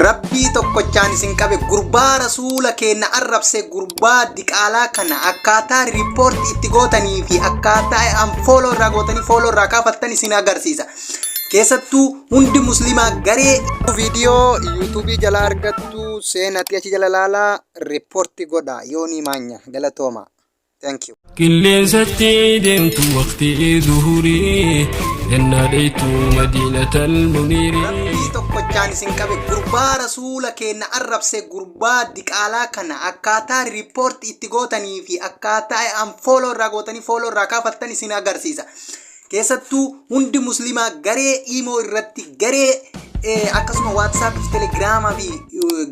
Rabbii tokkochaan isin qabe gurbaa rasuula keenya arrabse gurbaa diqaalaa kana akkaataa riipoortii itti gootanii fi akkaataa follow irraa gootanii follow irraa kaafattan isin agarsiisa. Keessattuu hundi muslimaa garee viidiyoo YouTube jala argattu seenatti achi jala laalaa riipoortii godha yoonii maanya galatooma. Thank you. قليزتي دمت وقتي ظهوري إن رأيت مدينة المنير. ربي tokkochaan isin qabe gurbaa rasuula keenya arrabse gurbaa diqaalaa kana akkaataa riipoortii itti gootanii fi akkaataa follow irraa gootanii follow irraa kaafattan isin agarsiisa. Keessattuu hundi muslimaa garee imo irratti garee akkasuma WhatsApp fi Telegram fi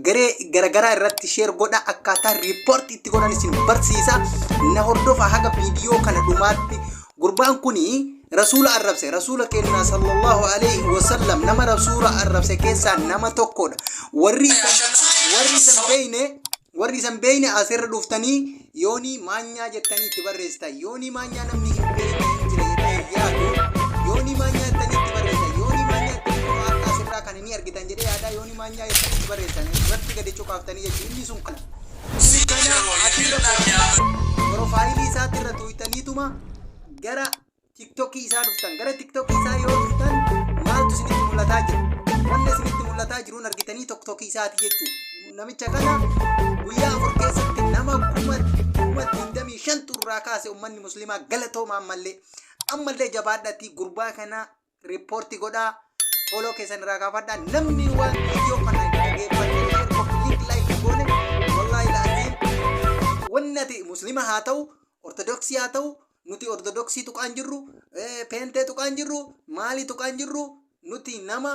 garee garagaraa irratti share godha akkaataa report itti godhan isin barsiisa. Na hordofa haga video kana dhumaatti gurbaan kuni rasuula arrabse rasuula keenya sallallahu alaihi wasallam nama rasuula arrabse keessa nama tokkodha. warri san beeyne asirra dhuftanii yoonii maanyaa jettanii itti barreessitan yoonii maanyaa namni hin beekne jira yaadu yoonii maanyaa jettanii itti barreessitan yoonii maanyaa jettanii asirraa kan inni argitan jedhee yaada yoonii maanyaa jettanii itti barreessitan irratti gadi cuqaaftanii jechuun inni sun kana profaayilii isaatti irra tuwitaniituma gara TikTokii isaa dhuftan gara TikTokii isaa yoo dhuftan maaltu isinitti mul'ataa jira wanni isinitti mul'ataa jiruun argitanii TikTokii isaati jechuudha. Namicha kana guyyaa afur keessatti nama kuma 25 turraa kaase ummanni muslimaa galatooma ammallee jabaadhatti gurbaa kana riipoortii godhaa follow keessan irraa kaafadhaa namni waan viidiyoo kana dhageeffate complete like goone wallahi laaziim wannati muslima haa ta'u ortodoksii haa ta'u nuti ortodoksii tuqaan jirru pentee tuqaan jirru maali tuqaan jirru nuti nama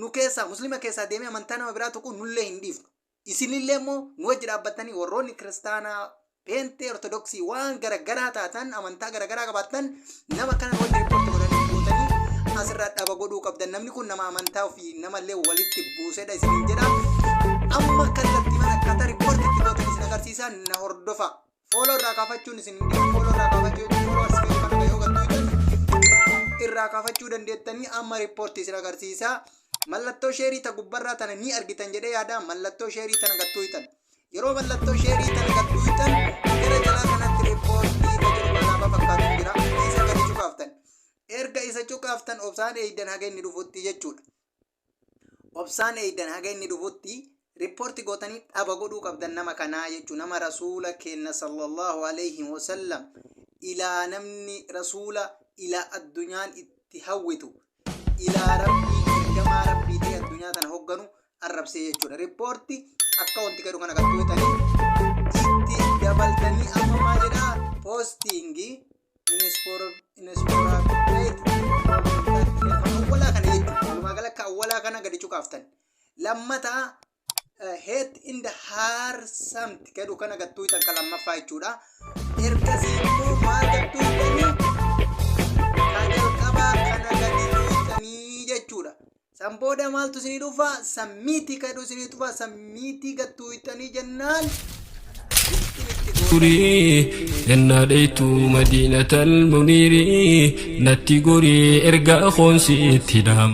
nu keessa muslima keessa deemee amantaa nama biraa tuqu nullee hin dhiifnu. Isinillee immoo nu wajji dhaabbatanii warroonni kiristaanaa pentee ortodoksii waan garagaraa taatan amantaa garagaraa qabaatan nama kana wajji riipoortii godhanii asirraa dhaba godhuu qabdan. Namni kun nama amantaa ofii namallee walitti buusedha isiniin jedha. Amma kallattii mana akkaataa riipoortii itti gootan isin agarsiisan na hordofa. Follow irraa kaafachuun isin follow irraa kaafachuu kana yoo gattuutan irraa kaafachuu dandeettanii amma riipoortii isin agarsiisa. Mallattoo sheerii ta gubbarraa tana ni argitan jedhee yaada mallattoo sheerii tana gattuutan yeroo mallattoo sheerii tana gattuutan gara jalaa kanatti riipoortii jedhu kanaaf fakkaatu jira isa gadi cuqaaftan erga isa cuqaaftan obsaan eeydan haga inni dhufutti jechuudha. Obsaan eeydan haga inni dhufutti riipoortii gootanii dhaba godhuu qabdan nama kanaa jechuudha. Nama rasuula keenya sallallahu alaihi wasallam ilaa namni rasuula ilaa addunyaan itti hawwitu ilaa rabbii ergamaa rabbii ta'e addunyaa tana hogganu arrabsee jechuudha. Riipoortii akka wanti gadhu kana gattuutanii itti dabaltanii amma maal jedhaa poostingii awwalaa kana jechuudha. Walumaa gala akka awwalaa kana gadi cuqaaftan lammataa head in the heart samt gadhu kana gattuutan ka lammaffaa jechuudha. Ergasii immoo maal gattuutanii kan jalqabaa kana gadi tuutanii jechuudha. Samboda maaltu isinii dhufa sammiitii kadhu isinii dhufa sammiitii gattuutanii jennaan إن رأيت مدينة المنير نتي غوري إرجع خونسي اتدام